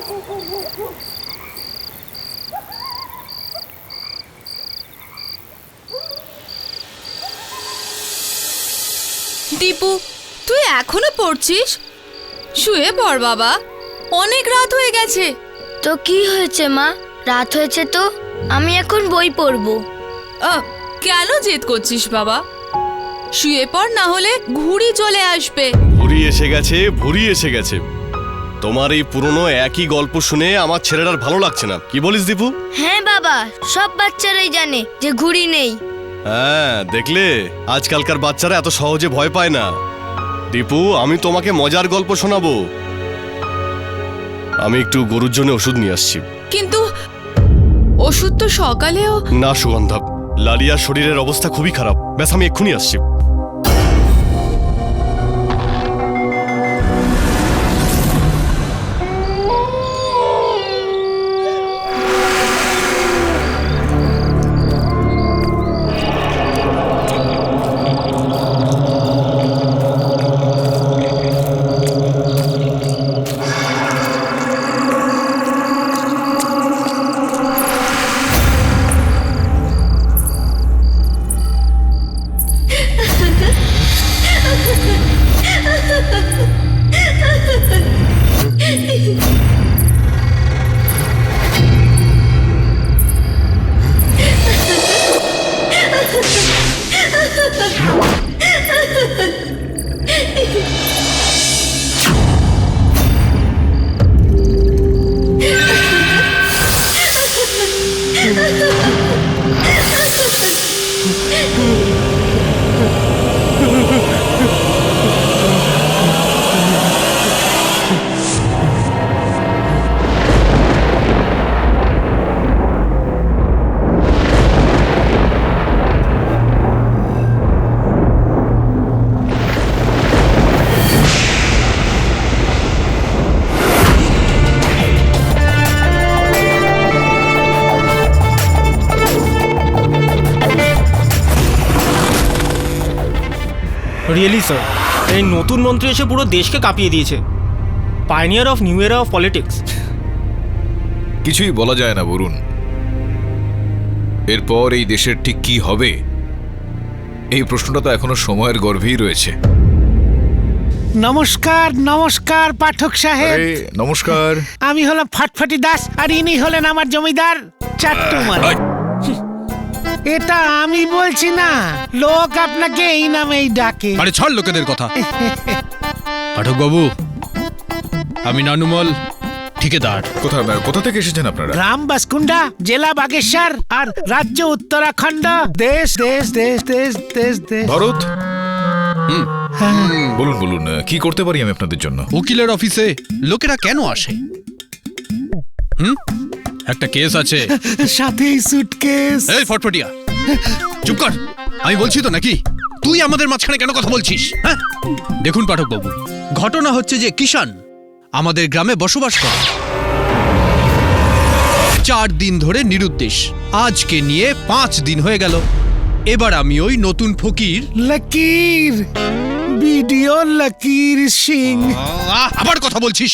দীপু, তুই এখনো পড়ছিস? শুয়ে পড় বাবা, অনেক রাত হয়ে গেছে। তো কি হয়েছে মা? রাত হয়েছে তো, আমি এখন বই পড়বো। কেন জেদ করছিস বাবা? শুয়ে পড়, না হলে ঘুড়ি চলে আসবে। ভুরি এসে গেছে, ভুরি এসে গেছে। তোমার এই পুরনো একই গল্প শুনে আমার ছেলেটার ভালো লাগছে না। কি বলিস দীপু? হ্যাঁ বাবা, সব বাচ্চারাই জানে যে ঘুড়ি নেই। হ্যাঁ, দেখলে আজকালকার বাচ্চারা এত সহজে ভয় পায় না। দীপু, আমি তোমাকে মজার গল্প শোনাবো। আমি একটু গরুর জন্য ওষুধ নিয়ে আসছি। কিন্তু ওষুধ তো সকালেও। না সুগন্ধা, লালিয়ার শরীরের অবস্থা খুবই খারাপ। ব্যাস, আমি এক্ষুনি আসছি। রিয়েলি স্যার, এই নতুন মন্ত্রী এসে পুরো দেশকে কাঁপিয়ে দিয়েছে। পাইনিয়ার অফ নিউ এরা অফ পলিটিক্স। কিছুই বলা যায় না বরুণ। এরপর এই দেশের ঠিক কি হবে, এই প্রশ্নটা তো এখনো সময়ের গর্ভেই রয়েছে। নমস্কার নমস্কার পাঠক সাহেব। নমস্কার। আমি হলাম ফটফটি দাস, আর ইনি হলেন আমার জমিদার চাট্টুমার। এটা আমি বলছি না, লোক আপনাকে এই নামেই ডাকে। আরে ছাড় লোকেদের কথা। পাঠক বাবু, আমি নানুমল, ঠিকাদার। কোথা থেকে এসেছেন আপনারা? গ্রাম বাসকুন্ডা, জেলা বাগেশ্বর, আর রাজ্য উত্তরাখণ্ড, দেশ দেশ দেশ দেশ দেশ দেশ। ভারত। বলুন বলুন, কি করতে পারি আমি আপনাদের জন্য? উকিলের অফিসে লোকেরা কেন আসে? একটা কেস আছে, সাথেই সুটকেস। এই ফটফটিয়া, চুপ কর। আমি বলছি তো নাকি? তুই আমাদের মাঝখানে কেন কথা বলছিস? হ্যাঁ, দেখুন পাঠক বাবু, ঘটনা হচ্ছে যে কিষান আমাদের গ্রামে বসবাস করে 4 দিন ধরে নিরুদ্দেশ। আজকে নিয়ে 5 দিন হয়ে গেল। এবার আমি ওই নতুন ফকির লকির, ভিডিও লকির সিং। আবার কথা বলছিস?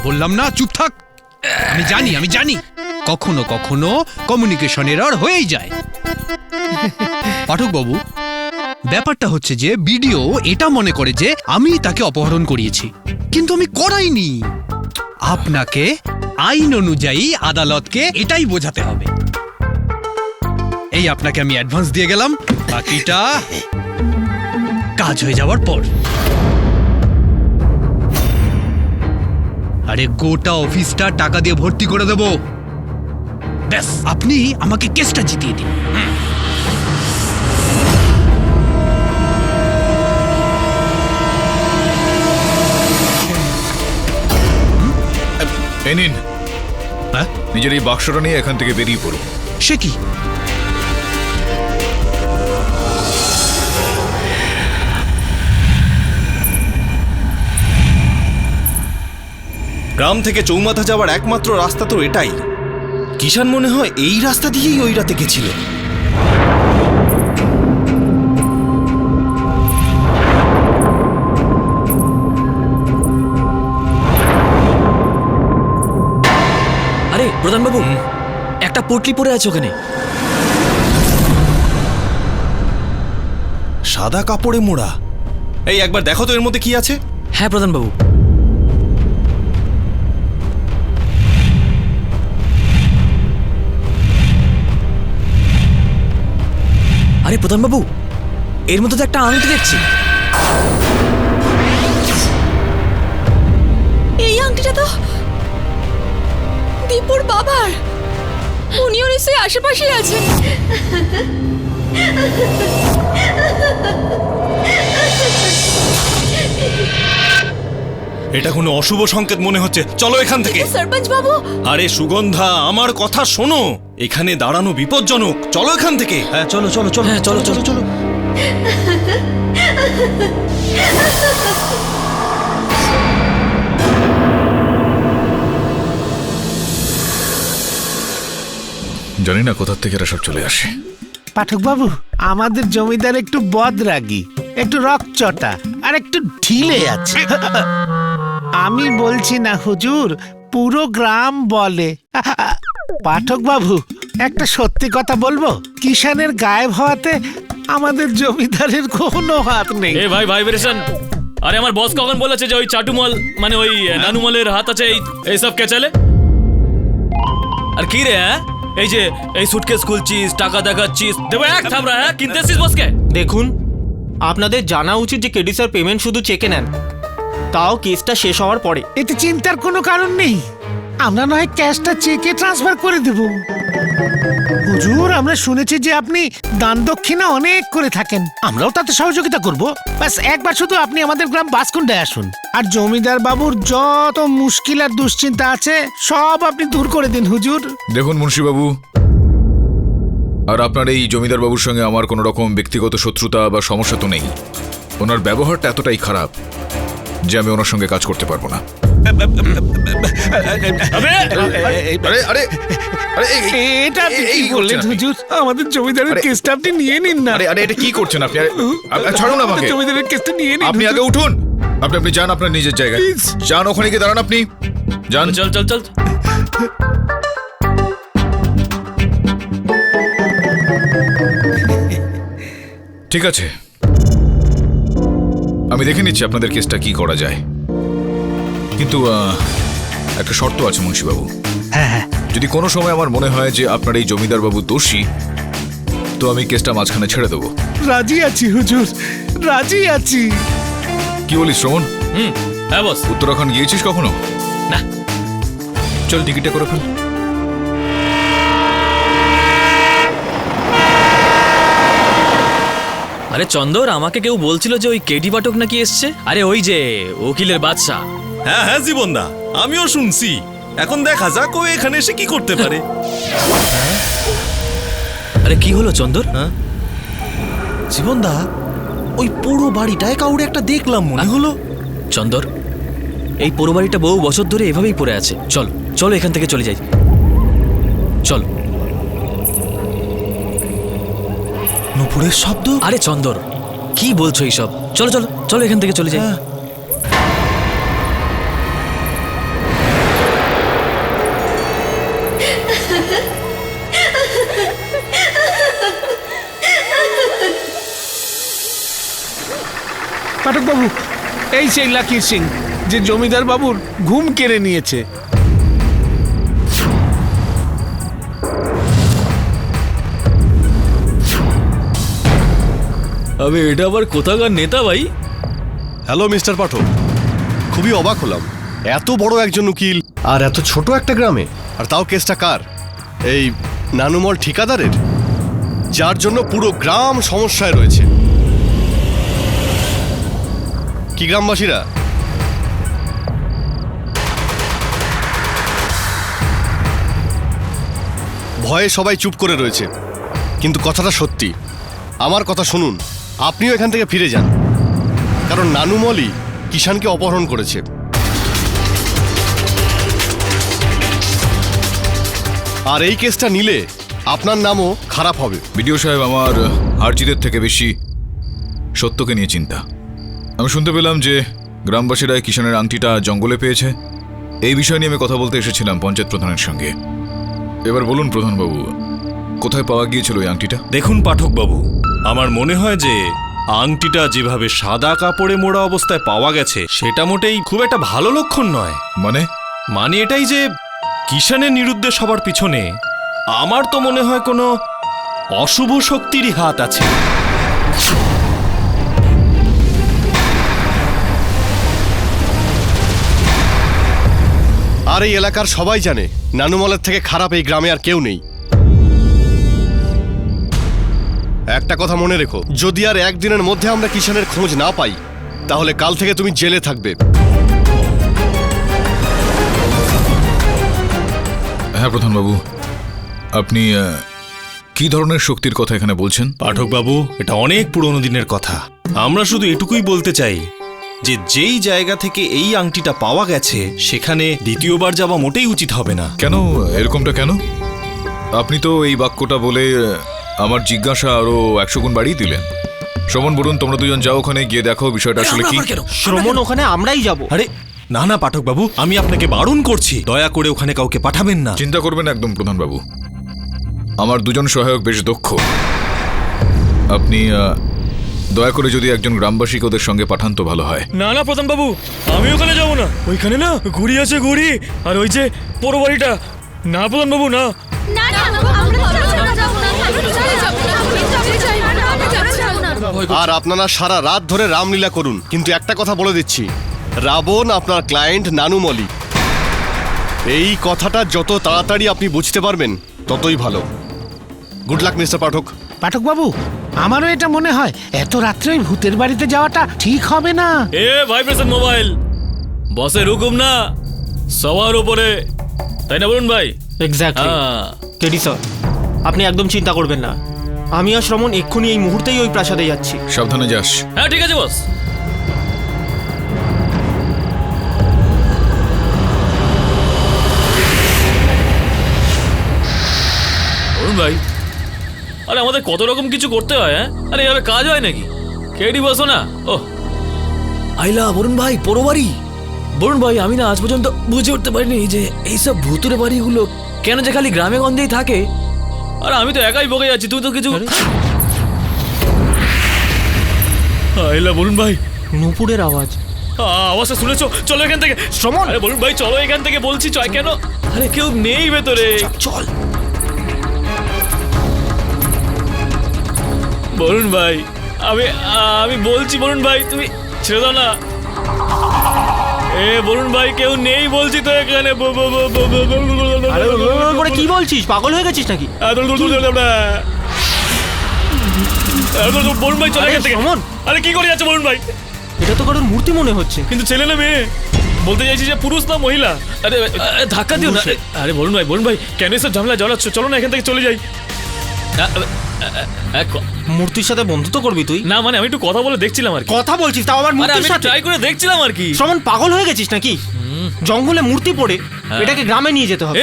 বললাম না চুপ থাক। আমি জানি কখনো কখনো কমিউনিকেশন এরর হয়েই যায়। পাঠক বাবু, ব্যাপারটা হচ্ছে যে ভিডিও এটা মনে করে যে আমি তাকে অপহরণ করিয়েছি, কিন্তু আমি করাইনি। আপনাকে আইন অনুযায়ী আদালতকে এটাই বোঝাতে হবে। এই আপনাকে আমি অ্যাডভান্স দিয়ে গেলাম, বাকিটা কাজ হয়ে যাওয়ার পর। আরে গোটা অফিসটা টাকা দিয়ে ভর্তি করে দেব। ব্যাস, আপনি আমাকে কেসটা জিতিয়ে দিন। নিন, নিজের এই বাক্সটা নিয়ে এখান থেকে বেরিয়ে পড়ুন। সে কি? গ্রাম থেকে চৌমাথা যাওয়ার একমাত্র রাস্তা তো এটাই। কিষান মনে হয় এই রাস্তা দিয়েই ওই রাতে গেছিল। প্রধানবাবু একটা পটলি পড়ে আছে ওখানে। সাদা কাপড়ে মোড়া। এই একবার দেখো তো এর মধ্যে কি আছে। হ্যাঁ প্রধানবাবু। আরে প্রধানবাবু, এর মধ্যে তো একটা আংটি দেখছি। এই আংটিটা তো দীপুর বাবার। উনিও নিশ্চয়ই আশেপাশেই আছেন। এটা কোনো অশুভ সংকেত মনে হচ্ছে, চলো এখান থেকে। সরপঞ্চ বাবু, আরে সুগন্ধা, আমার কথা শোনো, এখানে দাঁড়ানো বিপজ্জনক, চলো এখান থেকে। হ্যাঁ চলো চলো চলো, হ্যাঁ চলো চলো চলো। জানি না কোথা থেকে এরা সব চলে আসে। পাঠক বাবু, আমাদের জমিদার একটু বদরাগী, একটু রকচটা আর একটু ঢিলে আছে। আমি বলছি না হুজুর, পুরো গ্রাম বলে। পাঠক বাবু, একটা সত্যি কথা বলবো, কিষানের গায়েব হওয়াতে আমাদের জমিদারের কোনো হাত নেই। এ ভাই ভাইব্রেশন। আরে আমার বস কখন বলেছে যে ওই চাটুমল মানে ওই নানুমলের হাত আছে এই সব কে চলে? আর কি রে, হ্যাঁ এই যে এই সুটকেস খুলছিস, টাকা দেখাচ্ছিস, দেবো এক থামরা, হ্যাঁ কিনতে এসছিস বসকে? দেখুন, আপনাদের জানা উচিত যে কেডি স্যার পেমেন্ট শুধু চেকে নেন, তাও কেসটা শেষ হওয়ার পরে। এতে চিন্তার কোনো কারণ নেই, আমরা নয় ক্যাশটা চেকে ট্রান্সফার করে দেব। হুজুর, আমরা শুনেছি যে আপনি দান দক্ষিণা অনেক করে থাকেন, আমরাও তাতে সহযোগিতা করব। ব্যাস একবার শুধু আপনি আমাদের গ্রাম বাসকুন্ডায় আসুন, আর জমিদার বাবুর যত মুশকিল আর দুশ্চিন্তা আছে সব আপনি দূর করে দিন হুজুর। দেখুন মুন্সিবাবু, আর আপনার এই জমিদার বাবুর সঙ্গে আমার কোনো রকম ব্যক্তিগত শত্রুতা বা সমস্যা তো নেই। ওনার ব্যবহারটা এতটাই খারাপ যে আমি ওনার সঙ্গে কাজ করতে পারবো না। এটা আপনি কি বললেন হুজুর? আমাদের জমিদারের কেসটা আপনি নিয়ে নিন না। আরে এটা কি করছেন আপনি? ছাড়ুন আমাকে। জমিদারের কেসটা নিয়ে নিন। আপনি আগে উঠুন, আপনি যান আপনার নিজের জায়গায়, যান ওখানে গিয়ে দাঁড়ান, আপনি যান। চল চল চল। ঠিক আছে, আমি দেখে নিচ্ছি আপনাদের কেসটা কি করা যায়, কিন্তু একটা শর্ত আছে মুন্সিবাবু। হ্যাঁ, যদি কোনো সময় আমার মনে হয় যে আপনার এই জমিদার বাবু দোষী, তো আমি কেসটা মাঝখানে ছেড়ে দেবো। রাজি আছি হুজুর, রাজি আছি। কি বলিস শ্রবণ? হ্যাঁ বস। উত্তরাখণ্ড গিয়েছিস কখনো? না। চল টিকিটটা করে ফেল। আরে চন্দর, আমাকে কেউ বলছিল যে ওই কেডি পাঠক নাকি এসছে। আরে ওই যে উকিলের বাদশা। হ্যাঁ হ্যাঁ জীবনদা, আমিও শুনছি। এখন দেখা যাক ও এখানে এসে কি করতে পারে। আরে কি হলো চন্দর? হ্যাঁ জীবনদা, ওই পুরো বাড়িটায় কাউরে একটা দেখলাম মনে হলো। চন্দর, এই পুরো বাড়িটা বহু বছর ধরে এভাবেই পড়ে আছে। চল চলো এখান থেকে চলে যাই, চল। নুপুরের শব্দ। আরে চন্দর, কি বলছো এইসব? চলো চলো চলো এখান থেকে চলে যাই। পাঠক বাবু, এই সেই লাকির সিং যে জমিদার বাবুর ঘুম কেড়ে নিয়েছে। আবে এটা আবার কোথাকার নেতা ভাই? হ্যালো মিস্টার পাঠক, খুবই অবাক হলাম, এত বড় একজন উকিল আর এত ছোট একটা গ্রামে, আর তাও কেসটা কার? এই নানুমল ঠিকাদারের, যার জন্য পুরো গ্রাম সমস্যায় রয়েছে। কি গ্রামবাসীরা? ভয়ে সবাই চুপ করে রয়েছে, কিন্তু কথাটা সত্যি। আমার কথা শুনুন, আপনিও এখান থেকে ফিরে যান, কারণ নানুমলই কিষানকে অপহরণ করেছে। আর এই কেসটা নিলে আপনার নামও খারাপ হবে। বিডিও সাহেব, আমার হারজিতের থেকে বেশি সত্যকে নিয়ে চিন্তা। আমি শুনতে পেলাম যে গ্রামবাসীরা কিষানের আংটিটা জঙ্গলে পেয়েছে। এই বিষয় নিয়ে আমি কথা বলতে এসেছিলাম পঞ্চায়েত প্রধানের সঙ্গে। এবার বলুন প্রধানবাবু, কোথায় পাওয়া গিয়েছিল ওই আংটিটা? দেখুন পাঠকবাবু, আমার মনে হয় যে আংটিটা যেভাবে সাদা কাপড়ে মোড়া অবস্থায় পাওয়া গেছে সেটা মোটেই খুব একটা ভালো লক্ষণ নয়। মানে এটাই যে কিষানের নিরুদ্দেশ হবার পিছনে আমার তো মনে হয় কোনো অশুভ শক্তিরই হাত আছে। আর এই এলাকার সবাই জানে নানুমলের থেকে খারাপ এই গ্রামে আর কেউ নেই। একটা কথা মনে রেখো, যদি আর একদিনের মধ্যে আমরা কিষানের খোঁজ না পাই তাহলে কাল থেকে তুমি জেলে থাকবে। হ্যাঁ প্রধানবাবু, আপনি কি ধরনের শক্তির কথা এখানে বলছেন? পাঠকবাবু, এটা অনেক পুরনো দিনের কথা। আমরা শুধু এটুকুই বলতে চাই যে যেই জায়গা থেকে এই আংটিটা পাওয়া গেছে সেখানে দ্বিতীয়বার যাওয়া মোটেই উচিত হবে না। কেন, এরকমটা কেন? আপনি তো এই বাক্যটা বলে আমার জিজ্ঞাসা আরো 100 গুণ বাড়িয়ে দিলেন। শ্রমণ, বলুন তোমরা দুজন যাও ওখানে গিয়ে দেখো বিষয়টা আসলে কি। শ্রমণ, ওখানে আমরাই যাব। আরে না না পাঠকবাবু, আমি আপনাকে বারণ করছি, দয়া করে ওখানে কাউকে পাঠাবেন না। চিন্তা করবেন একদম প্রধানবাবু, আমার দুজন সহায়ক বেশ দক্ষ। আপনি দয়া করে যদি একজন গ্রামবাসীকে ওদের সঙ্গে পাঠান তো ভালো হয়। না না প্রধানবাবু, আমি ওখানে যাবো না। ওইখানে না ঘুড়ি আছে, ঘুড়ি, আর ওই যে পোড়ো বাড়িটা। না প্রধানবাবু, না। আর আপনারা সারা রাত ধরে রামলীলা করুন, কিন্তু একটা কথা বলে দিচ্ছি, রাবণ আপনার ক্লায়েন্ট নানুমলি। এই কথাটা যত তাড়াতাড়ি আপনি বুঝতে পারবেন ততই ভালো। গুড লাক মিস্টার পাঠক। পাঠক বাবু, আমারও এটা মনে হয় এত রাত্রে ওই ভূতের বাড়িতে যাওয়াটা ঠিক হবে না। এ ভাইব্রেশন মোবাইল, বসের হুকুম না সবার উপরে, তাই না বলুন ভাই? এক্স্যাক্টলি। কেডি স্যার, আপনি একদম চিন্তা করবেন না। আমি আর শ্রমণ এক্ষুনি এই মুহূর্তেই ওই প্রাসাদে যাচ্ছি। সাবধানে যাস। হ্যাঁ ঠিক আছে বস। বলুন ভাই, আরে আমাদের কত রকম কিছু করতে হয়। হ্যাঁ, আরে এভাবে কাজ হয় নাকি? কেডি বসো না। ও আইলা বরুণ ভাই, পোড়ো বাড়ি। বরুণ ভাই, আমি না আজ পর্যন্ত বুঝে উঠতে পারিনি যে এইসব ভুতুরে বাড়িগুলো কেন যে খালি গ্রামে গঞ্জেই থাকে। আরে আমি তো একাই বকে যাচ্ছি, তুই তো কিছু। আইলা বলুন ভাই, নূপুরের আওয়াজ। আওয়াজটা শুনেছো? চলো এখান থেকে। শ্রমণ, আরে বলুন ভাই, চলো এখান থেকে বলছি। চয় কেন? আরে কেউ নেই ভেতরে। চল। বলুন ভাই, আমি বলছি বলুন ভাই, তুমি ছেড়ে দাও না। এ বলুন ভাই, কেউ নেই বলছি তো এখানে। আরে কি বলছিস? পাগল হয়ে গেছিস নাকি? বলুন ভাই, চলে এখান থেকে। আরে কি করে যাচ্ছে বলুন ভাই? এটা তো কারোর মূর্তি মনে হচ্ছে। কিন্তু ছেলে না মেয়ে? বলতে চাইছি যে পুরুষ না মহিলা। আরে ধাক্কা দিও না। আরে বলুন ভাই, কেন এসব ঝামেলা জ্বালাচ্ছ? চলো না এখান থেকে চলে যাই। মূর্তির সাথে বন্ধুত্ব করবি তুই? না মানে আমি একটু কথা বলে দেখছিলাম আর কি। কথা বলছিস তাও আবার মূর্তির সাথে? ট্রাই করে দেখছিলাম আর কি। শ্রমণ, পাগল হয়ে গেছিস নাকি? জঙ্গলে মূর্তি পড়ে এটাকে গ্রামে নিয়ে যেতে হবে।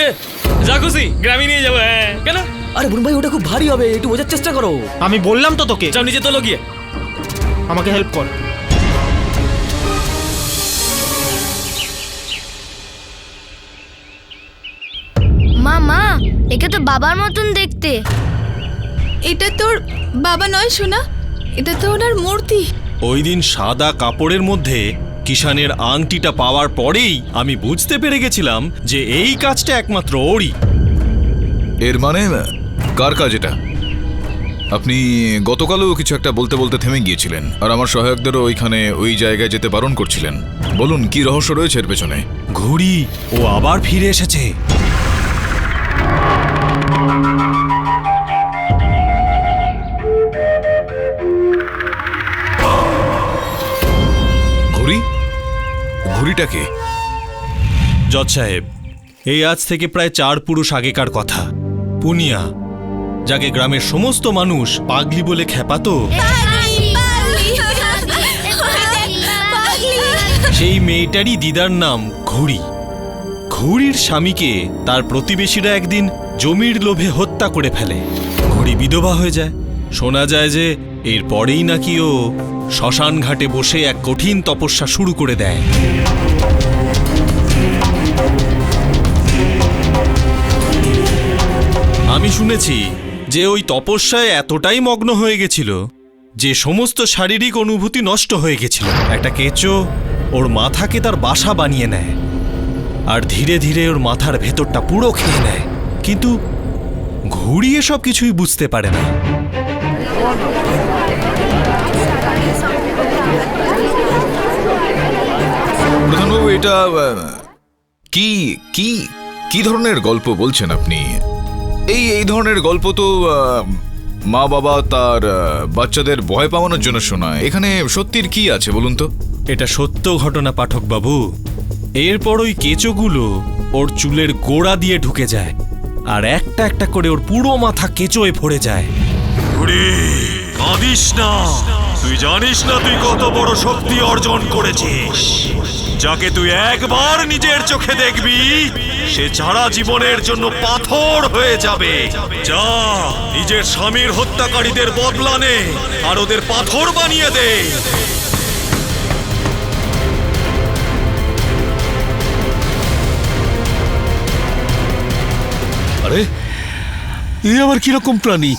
যা খুশি গ্রামে নিয়ে যাবো। কেন? আরে বরুণ ভাই, ওটা খুব ভারী হবে, একটু বোঝার চেষ্টা করো। আমি বললাম তো তোকে। যাও নিচে তোলো গিয়ে। আমাকে হেল্প কর। মা, একে তো বাবার মতন দেখতে। এটা তোর বাবা নয় সোনা, এটা তো ওনার মূর্তি। ওই দিন সাদা কাপড়ের মধ্যে কিষানের আংটিটা পাওয়ার পরেই আমি বুঝতে পেরে গেছিলাম যে এই কাজটা একমাত্র ওরই। এর মানে কার কাজ এটা? আপনি গতকালও কিছু একটা বলতে বলতে থেমে গিয়েছিলেন, আর আমার সহায়কদেরও ওইখানে ওই জায়গায় যেতে বারণ করছিলেন। বলুন, কি রহস্য রয়েছে এর পেছনে? ঘুড়ি ও আবার ফিরে এসেছে। ঘুড়িটা কে? জজ সাহেব, এই আজ থেকে প্রায় 4 পুরুষ আগেকার কথা। পুনিয়া, যাকে গ্রামের সমস্ত মানুষ পাগলি বলে খেপাতো, সেই মেয়েটারই দিদার নাম ঘুড়ি। ঘুড়ির স্বামীকে তার প্রতিবেশীরা একদিন জমির লোভে হত্যা করে ফেলে। ঘুড়ি বিধবা হয়ে যায়। শোনা যায় যে এরপরেই নাকি ও শ্মশান ঘাটে বসে এক কঠিন তপস্যা শুরু করে দেয়। আমি শুনেছি যে ওই তপস্যায় এতটাই মগ্ন হয়ে গেছিল যে সমস্ত শারীরিক অনুভূতি নষ্ট হয়ে গেছিল। একটা কেঁচো ওর মাথাকে তার বাসা বানিয়ে নেয় আর ধীরে ধীরে ওর মাথার ভেতরটা পুরো খেয়ে নেয়, কিন্তু ঘুরিয়ে সব কিছুই বুঝতে পারে না। প্রধানবাবু, এটা কি কি কি ধরনের গল্প বলছেন আপনি? এই ধরনের গল্প তো মা বাবা তার বাচ্চাদের ভয় পাওয়ানোর জন্য শোনায়। এখানে সত্যির কি আছে বলুন তো? এটা সত্য ঘটনা পাঠক বাবু। এরপর ওই কেঁচোগুলো ওর চুলের গোড়া দিয়ে ঢুকে যায় আর একটা একটা করে ওর পুরো মাথা কেঁচোয় ভরে যায়। কাঁদিস না, তুই জানিস না তুই কত বড় শক্তি অর্জন করেছিস। যাকে তুই একবার নিজের চোখে দেখবি সে সারা জীবনের জন্য পাথর হয়ে যাবে। যা নিজের স্বামীর হত্যাকারীদের বদলা নে আর ওদের পাথর বানিয়ে দে। আরে এ আবার কিরকম প্রাণী?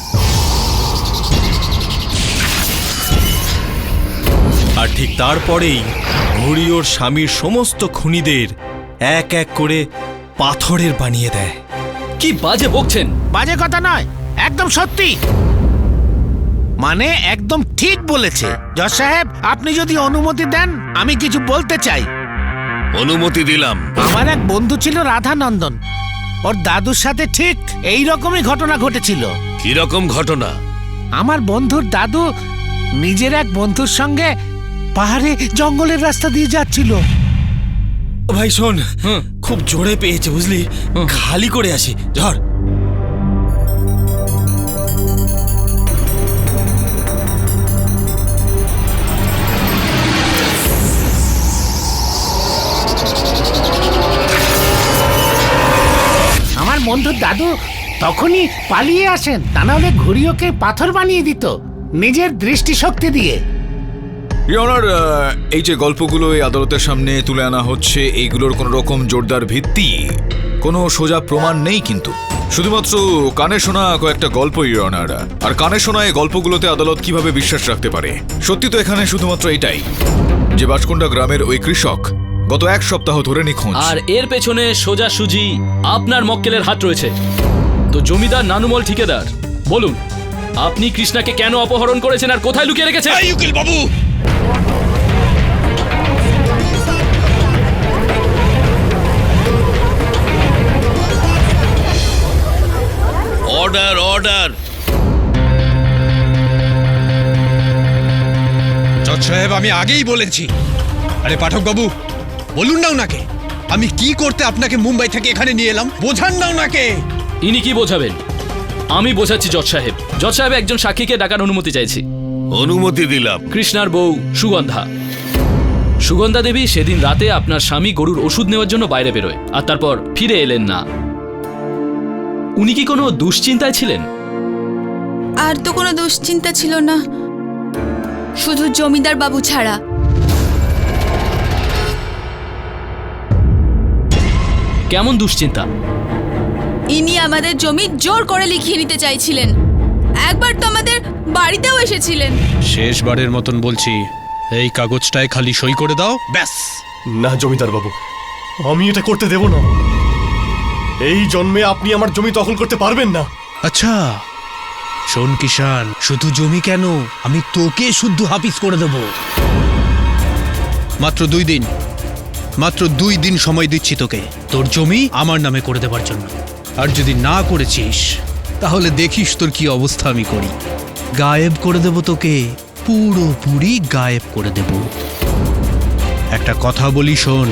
আর ঠিক তারপরেই ঘুড়ি ওর স্বামীর সমস্ত খুনিদের এক এক করে পাথরের বানিয়ে দেয়। কি বাজে বকছেন? বাজে কথা নয়, একদম সত্যি, মানে একদম ঠিক বলেছে। জজ সাহেব, আপনি যদি অনুমতি দেন আমি কিছু বলতে চাই। অনুমতি দিলাম। আমার এক বন্ধু ছিল রাধানন্দন, ওর দাদুর সাথে ঠিক এই রকমই ঘটনা ঘটেছিল। কি রকম ঘটনা? আমার বন্ধুর দাদু নিজের এক বন্ধুর সঙ্গে পাহাড়ে জঙ্গলের রাস্তা দিয়ে যাচ্ছিল। ভাই শোন, খুব জোরে পেয়েছে বুঝলি, খালি করে আসি, ধর। আমার বন্ধুর দাদু তখনই পালিয়ে আসেন, তা নাহলে ঘুড়ি ওকে পাথর বানিয়ে দিত নিজের দৃষ্টিশক্তি দিয়ে। ইওনার, এই যে গল্পগুলো এই আদালতের সামনে তুলে আনা হচ্ছে, এইগুলোর কোনো রকম জোরদার ভিত্তি, কোনো সোজা প্রমাণ নেই, কিন্তু শুধুমাত্র কানে শোনা কয়েকটা গল্প ইওনার। আর কানে শোনা এই গল্পগুলোতে আদালত কিভাবে বিশ্বাস রাখতে পারে? সত্যি তো এখানে শুধুমাত্র এটাই যে বাঁশকুণ্ডা গ্রামের ওই কৃষক গত এক সপ্তাহ ধরে নিখোঁজ। আর এর পেছনে সোজাসুজি আপনার মক্কেলের হাত রয়েছে। তো জমিদার নানুমল ঠিকাদার, বলুন আপনি কৃষ্ণাকে কেন অপহরণ করেছেন আর কোথায় লুকিয়ে রেখেছেন? উকিল বাবু, অর্ডার, অর্ডার। জজ সাহেব, আমি আগেই বলেছি। আরে পাঠক বাবু, বলুন না ওনাকে আমি কি করতে আপনাকে মুম্বাই থেকে এখানে নিয়ে এলাম, বোঝান না ওনাকে। ইনি কি বোঝাবেন? আমি বোঝাচ্ছি জজ সাহেব। জজ সাহেব, একজন সাক্ষীকে ডাকার অনুমতি চাইছি। অনুমতি দিলাম। কৃষ্ণার বউ সুগন্ধা। সুগন্ধা দেবী সেদিন রাতে আপনার স্বামী গরুর ওষুধ নেওয়ার জন্য বাইরে বেরোয় আর তারপর ফিরে এলেন না। উনি কি কোনো দুশ্চিন্তায় ছিলেন? আর তো কোনো দুশ্চিন্তা ছিল না, শুধু জমিদার বাবু ছাড়া। কেমন দুশ্চিন্তা? ইনি আমাদের জমি জোর করে লিখিয়ে নিতে চাইছিলেন। একবার তো আমাদের বাড়িতেও এসেছিলেন। শেষবারের মতন বলছি, এই কাগজটায় খালি সই করে দাও, ব্যাস। না জমিদার বাবু, আমি এটা করতে দেব না। এই জন্মে আপনি আমার জমি দখল করতে পারবেন না। আচ্ছা শোন কিষান, শুধু জমি কেন, আমি তোকে শুদ্ধ হাফিজ করে দেব। মাত্র 2 দিন, মাত্র 2 দিন সময় দিচ্ছি তোকে তোর জমি আমার নামে করে দেবার জন্য। আর যদি না করেছিস তাহলে দেখিস তোর কি অবস্থা আমি করি। গায়েব করে দেব তোকে, পুরোপুরি গায়েব করে দেব। একটা কথা বলি শোন,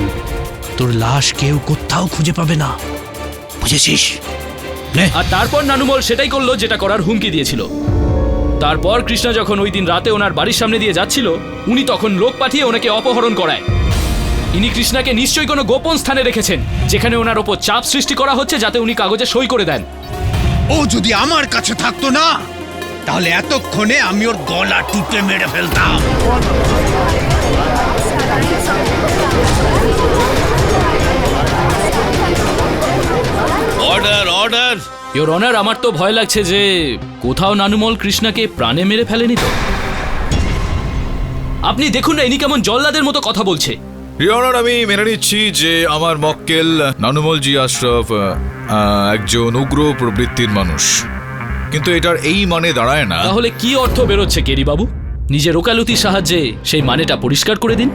তোর লাশ কেউ কোথাও খুঁজে পাবে না, বুঝেছিস? আর তারপর নানুমল সেটাই করলো যেটা করার হুমকি দিয়েছিল। তারপর কৃষ্ণা যখন ওই দিন রাতে ওনার বাড়ির সামনে দিয়ে যাচ্ছিল, উনি তখন লোক পাঠিয়ে ওনাকে অপহরণ করায়। ইনি কৃষ্ণাকে নিশ্চয়ই কোনো গোপন স্থানে রেখেছেন, যেখানে ওনার ওপর চাপ সৃষ্টি করা হচ্ছে যাতে উনি কাগজে সই করে দেন। ও যদি আমার কাছে থাকতো না, তাহলে এতক্ষণে আমি ওর গলা টিপে মেরে ফেলতাম। Order, order. ইওর অনার, আমার তো ভয় লাগছে যে কোথাও নানুমল কৃষ্ণাকে প্রাণে মেরে ফেলেনি তো। আপনি দেখুন না ইনি কেমন জল্লাদের মতো কথা বলছে। ইওর অনার, আমি মেনে নিচ্ছি যে আমার মক্কেল নানুমলজি আশরাফ একজন উগ্র প্রবৃত্তির মানুষ, কিন্তু এটার এই মানে দাঁড়ায় না। তাহলে কি অর্থ বেরোচ্ছে কেরি বাবু? নিজের ওকালতির সাহায্যে সেই মানেটা পরিষ্কার করে দিন।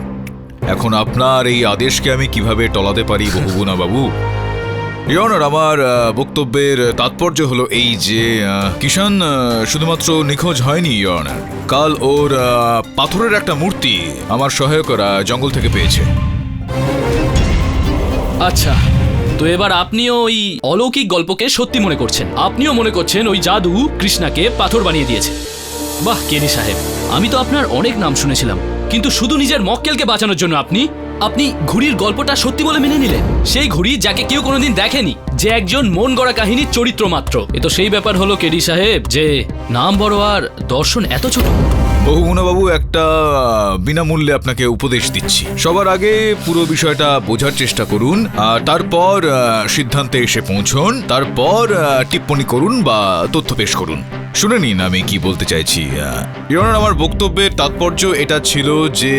এখন আপনার এই আদেশকে আমি কিভাবে টলাতে পারি বহুগুণা বাবু? ইওর অনার, আমার বক্তব্যের তাৎপর্য হলো এই যে কিষান শুধুমাত্র নিখোঁজ হয়নি ইওর অনার। কাল ওর পাথরের একটা মূর্তি আমার সহায়করা জঙ্গল থেকে পেয়েছে। আচ্ছা, তো এবার আপনিও ওই অলৌকিক গল্পকে সত্যি মনে করছেন? আপনিও মনে করছেন ওই জাদু কৃষ্ণাকে পাথর বানিয়ে দিয়েছে? বাহ কেরি সাহেব, আমি তো আপনার অনেক নাম শুনেছিলাম, কিন্তু শুধু নিজের মক্কেলকে বাঁচানোর জন্য আপনি ঘুড়ির গল্পটা সত্যি বলে মেনে নিলেন। সেই ঘুড়ি যাকে কেউ কোনোদিন দেখেনি, যে একজন মন গড়া কাহিনীর চরিত্র মাত্র। এ তো সেই ব্যাপার হলো কেরি সাহেব যে নাম বড় আর দর্শন এত ছোট। বহুগুণা বাবু, একটা বিনামূল্যে আপনাকে উপদেশ দিচ্ছি। সবার আগে পুরো বিষয়টা বোঝার চেষ্টা করুন, আর তারপর সিদ্ধান্তে এসে পৌঁছুন, তারপর টিপ্পণী করুন বা তথ্য পেশ করুন। শুনে নিন আমি কি বলতে চাইছি। ইওর অনার, আমার বক্তব্যের তাৎপর্য এটা ছিল যে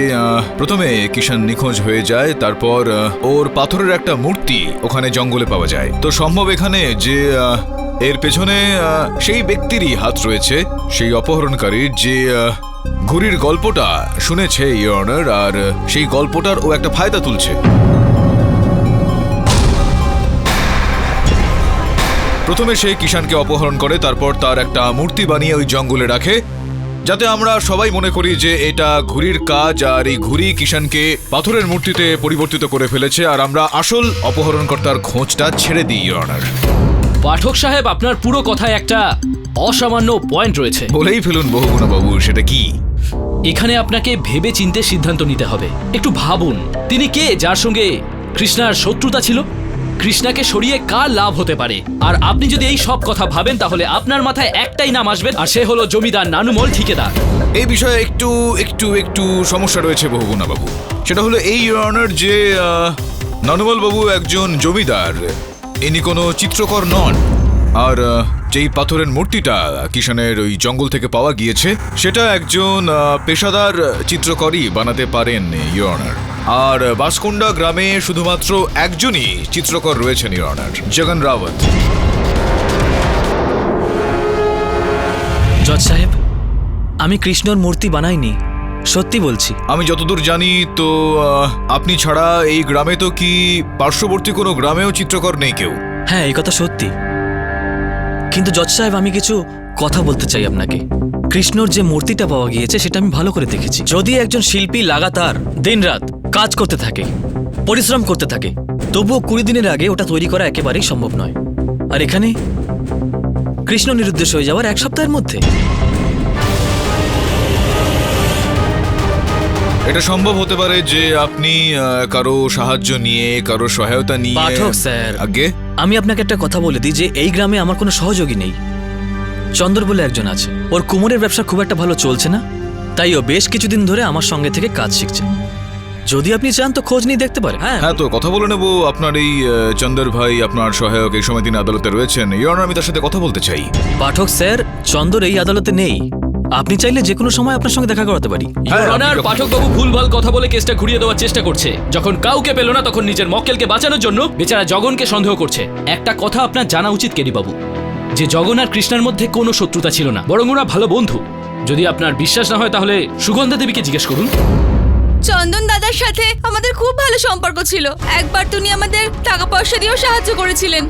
প্রথমে কিষান নিখোঁজ হয়ে যায়, তারপর ওর পাথরের একটা মূর্তি ওখানে জঙ্গলে পাওয়া যায়। তো সম্ভব এখানে যে এর পেছনে সেই ব্যক্তিরই হাত রয়েছে, সেই অপহরণকারীর, যে ঘুড়ির গল্পটা শুনেছে ইওর অনার, আর সেই গল্পটার ও একটা ফায়দা তুলছে। প্রথমে সে কিষানকে অপহরণ করে, তারপর তার একটা মূর্তি বানিয়ে ওই জঙ্গলে রাখে, যাতে আমরা সবাই মনে করি যে এটা ঘুড়ির কাজ, আর এই ঘুড়ি কিষানকে পাথরের মূর্তিতে পরিবর্তিত করে ফেলেছে, আর আমরা আসল অপহরণকর্তার খোঁজটা ছেড়ে দিই ইওর অনার। পাঠক সাহেব, আপনার পুরো কথায় একটা অসামান্য পয়েন্ট রয়েছে। বলেই ফেলুন বহুগুণা বাবু, সেটা কি? এখানে আপনাকে ভেবে চিন্তে সিদ্ধান্ত নিতে হবে। একটু ভাবুন, তিনি কে যার সঙ্গে কৃষ্ণার শত্রুতা ছিল? কৃষ্ণাকে সরিয়ে কার লাভ হতে পারে? আর আপনি যদি এই সব কথা ভাবেন তাহলে আপনার মাথায় একটাই নাম আসবে, আর সে হলো জমিদার নানুমল ঠিকাদার। এই বিষয়ে একটু একটু একটু সমস্যা রয়েছে বহুগুণা বাবু। সেটা হলো এই ইওর অনার যে নানুমল বাবু একজন জমিদার, ইনি কোনো চিত্রকর নন। আর যেই পাথরের মূর্তিটা কিষানের ওই জঙ্গল থেকে পাওয়া গিয়েছে, সেটা একজন পেশাদার চিত্রকরই বানাতে পারেন ইওর অনার। আর বাসকুন্ডা গ্রামে শুধুমাত্র একজনই চিত্রকর রয়েছেন ইওর অনার, জগন রাওয়াত। জজ সাহেব, আমি কৃষ্ণর মূর্তি বানাইনি, সত্যি বলছি। আমি যতদূর জানি তো আপনি ছাড়া এই গ্রামে তো কি পার্শ্ববর্তী কোনো গ্রামেও চিত্রকর নেই কেউ? হ্যাঁ, এই কথা সত্যি। কিন্তু জজ সাহেব, আমি কিছু কথা বলতে চাই আপনাকে। কৃষ্ণর যে মূর্তিটা পাওয়া গিয়েছে সেটা আমি ভালো করে দেখেছি। যদি একজন শিল্পী লাগাতার দিনরাত কাজ করতে থাকে, পরিশ্রম করতে থাকে, তবুও 20 দিনের আগে ওটা তৈরি করা একেবারেই সম্ভব নয়। আর এখানে কৃষ্ণ নিরুদ্দেশ হয়ে যাওয়ার 1 সপ্তাহের মধ্যে। এটা সম্ভব হতে পারে যে আপনি কারো সাহায্য নিয়ে, কারো সহায়তা নিয়ে। পাঠক স্যার, আগে আমি আপনাকে একটা কথা বলে দিই যে এই গ্রামে আমার কোনো সহযোগী নেই। চন্দর বলে একজন আছে, ওর কুমোরের ব্যবসা খুব একটা ভালো চলছে না, তাই ও বেশ কিছুদিন ধরে আমার সঙ্গে থেকে কাজ শিখছে। যদি আপনি চান তো খোঁজ নিয়ে দেখতে পারেন। হ্যাঁ, তো কথা বলে নেব। আপনার এই চন্দর ভাই, আপনার সহায়ক, এই সময় তিনি আদালতে রয়েছেন। ইওর অনার, আমি তার সাথে কথা বলতে চাই। পাঠক স্যার, চন্দর এই আদালতে নেই। আপনি চাইলে যে কোনো সময় আপনার সঙ্গে দেখা করাতে পারি। ইওর অনার, পাঠকবাবু ভুলভাল কথা বলে কেসটা ঘুরিয়ে দেওয়ার চেষ্টা করছে। যখন কাউকে পেল না তখন নিজের মক্কেলকে বাঁচানোর জন্য বেচারা জগনকে সন্দেহ করছে। একটা কথা আপনার জানা উচিত কেরি বাবু, যে জগন আর কৃষ্ণার মধ্যে কোনো শত্রুতা ছিল না, বরং ওরা ভালো বন্ধু। যদি আপনার বিশ্বাস না হয় তাহলে সুগন্ধা দেবীকে জিজ্ঞেস করুন। চন্দন দাদার সাথে আমাদের খুব ভালো সম্পর্ক ছিল। একবার তিনি আমাদের টাকা পয়সা দিয়েও সাহায্য করেছিলেন।